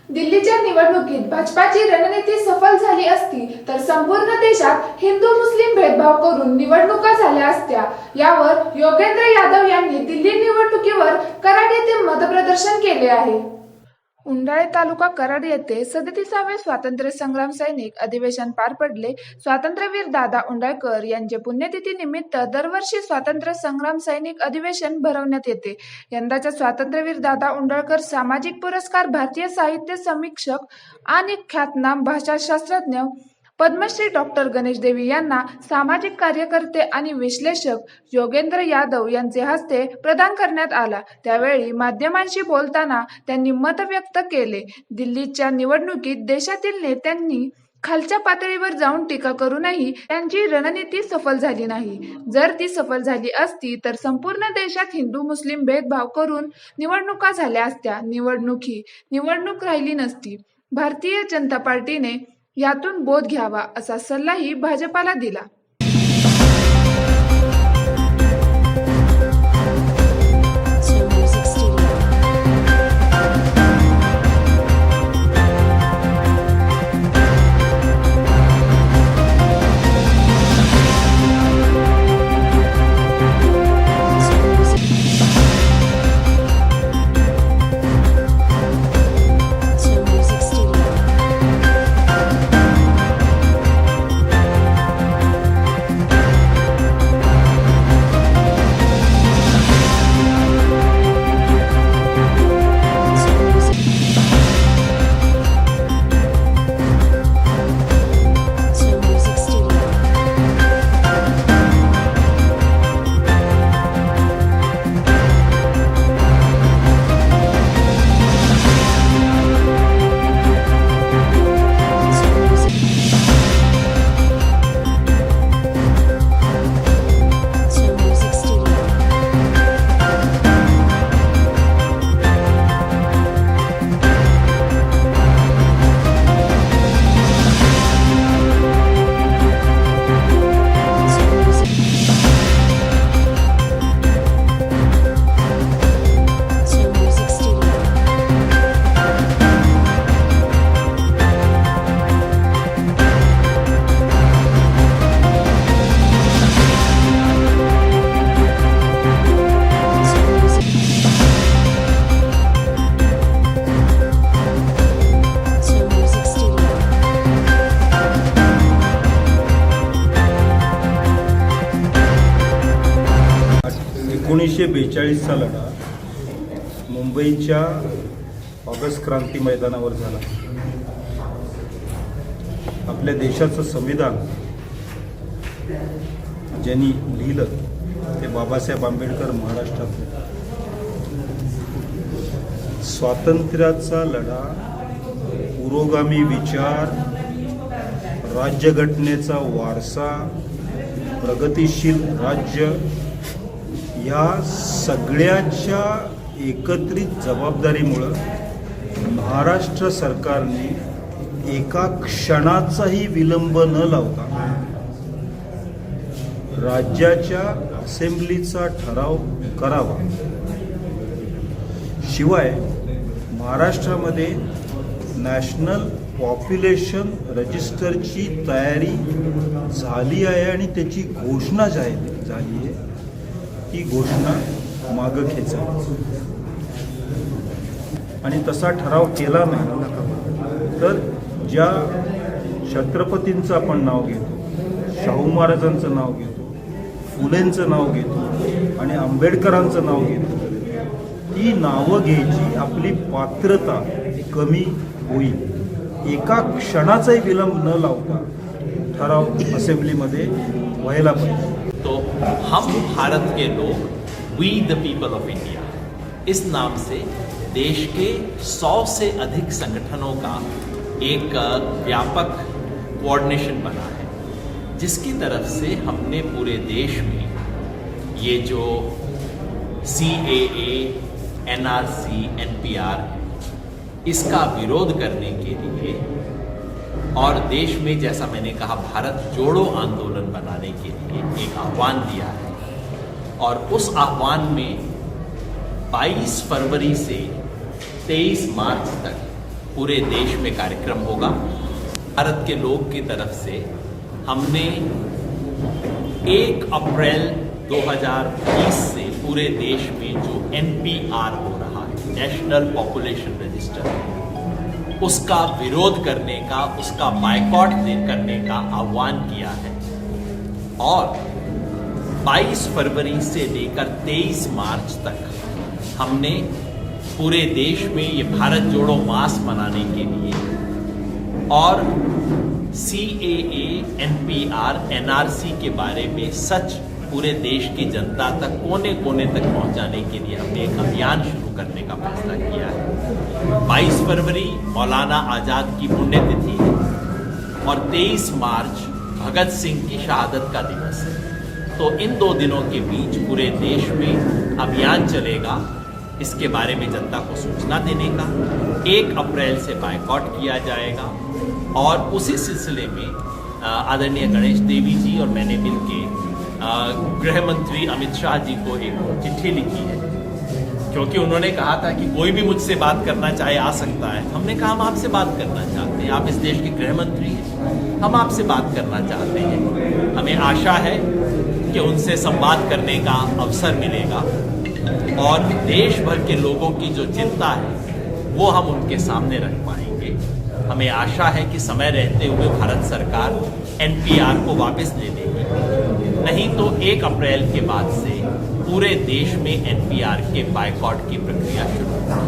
दिल्लीच्या निवडणुकीत भाजपाची रणनीती सफल झाली असती तर संपूर्ण देशात हिंदू मुस्लिम भेदभाव करून निवडणुका झाल्या असत्या। यावर योगेंद्र यादव यांनी दिल्ली निवडणुकीवर कराड येथे मतप्रदर्शन केले आहे। उंडाळे तालुका कराड येथे 37वे स्वातंत्र्य संग्राम सैनिक अधिवेशन पार पडले। स्वातंत्र्यवीर दादा उंडाळकर यांचे पुण्यतिथी निमित्त दरवर्षी स्वातंत्र्य संग्राम सैनिक अधिवेशन भरवण्यात येते। यंदाच्या स्वातंत्र्यवीर दादा उंडाळकर सामाजिक पुरस्कार भारतीय साहित्य समीक्षक आणि ख्यातनाम भाषाशास्त्रज्ञ पद्मश्री डॉक्टर गणेश देवी यांना सामाजिक कार्यकर्ते आणि विश्लेषक योगेंद्र यादव यांचे हस्ते प्रदान करण्यात आला। त्यावेळी माध्यमांशी बोलताना त्यांनी मत व्यक्त केले। दिल्लीच्या निवडणुकीत देशातील नेत्यांनी खालच्या पातळीवर जाऊन टीका करूनही त्यांची रणनीती सफल झाली नाही। जर ती सफल झाली असती तर संपूर्ण देशात हिंदू मुस्लिम भेदभाव करून निवडणुका झाल्या असत्या। निवडणूक राहिली नसती। भारतीय जनता पार्टीने यातून बोध घ्यावा असा सल्लाही भाजपाला दिला। चा लढा मुंबईच्या ऑगस्ट क्रांती मैदानावर झाला। आपल्या देशाचं संविधान ज्यांनी लिहिलं ते बाबासाहेब आंबेडकर महाराष्ट्रातले। स्वातंत्र्याचा लढा, पुरोगामी विचार, राज्यघटनेचा वारसा, प्रगतिशील राज्य या सगळ्याच्या एकत्रित जबाबदारीमुळे महाराष्ट्र सरकारने एका क्षणाचाही विलंब न लावता राज्याच्या असेंब्लीचा ठराव करावा। शिवाय महाराष्ट्रामध्ये नॅशनल पॉप्युलेशन रजिस्टरची तयारी झाली आहे आणि त्याची घोषणा जाहीर झाली आहे। ती घोषणा मागं खेचा आणि तसा ठराव केला नाही तर ज्या छत्रपतींचं आपण नाव घेतो, शाहू महाराजांचं नाव घेतो, फुलेंचं नाव घेतो आणि आंबेडकरांचं नाव घेतो, ती नावं घ्यायची आपली पात्रता कमी होईल। एका क्षणाचाही विलंब न लावता ठराव असेंब्लीमध्ये व्हायला पाहिजे। तो हम भारत के लोग, we the people of India, इस नाम से देश के 100 से अधिक संगठनों का एक व्यापक कोऑर्डिनेशन बना है, जिसकी तरफ से हमने पूरे देश में ये जो CAA, NRC, NPR है, इसका विरोध करने के लिए और देश में, जैसा मैंने कहा, भारत जोड़ो आंदोलन बनाने के लिए एक आह्वान दिया है। और उस आह्वान में 22 फरवरी से 23 मार्च तक पूरे देश में कार्यक्रम होगा। भारत के लोग की तरफ से हमने 1 अप्रैल 2020 से पूरे देश में जो NPR हो रहा है, नेशनल पॉपुलेशन रजिस्टर, उसका विरोध करने का, उसका बायकॉट करने का आह्वान किया है। और 22 फरवरी से लेकर 23 मार्च तक हमने पूरे देश में ये भारत जोड़ो मास मनाने के लिए और CAA, NPR, NRC के बारे में सच पूरे देश की जनता तक, कोने कोने तक पहुंचाने के लिए हमने एक अभियान शुरू करने का फैसला किया है। 22 फरवरी मौलाना आजाद की पुण्यतिथि है और 23 मार्च भगत सिंह की शहादत का दिवस है। तो इन 2 दिनों के बीच पूरे देश में अभियान चलेगा, इसके बारे में जनता को सूचना देने का। 1 अप्रैल से बायकॉट किया जाएगा और उसी सिलसिले में आदरणीय गणेश देवी जी और मैंने मिलकर गृह मंत्री अमित शाह जी को एक चिट्ठी लिखी है, क्योंकि उन्होंने कहा था कि कोई भी मुझसे बात करना चाहे आ सकता है। हमने कहा हम आपसे बात करना चाहते हैं, आप इस देश के गृह मंत्री हैं, हम आपसे बात करना चाहते हैं। हमें आशा है कि उनसे संवाद करने का अवसर मिलेगा और देश भर के लोगों की जो चिंता है वो हम उनके सामने रख पाएंगे। हमें आशा है कि समय रहते हुए भारत सरकार NPR को वापस ले लेगी, नहीं तो 1 अप्रैल के बाद से पूरे देश में NPR के बायकॉट की प्रक्रिया शुरू होगी।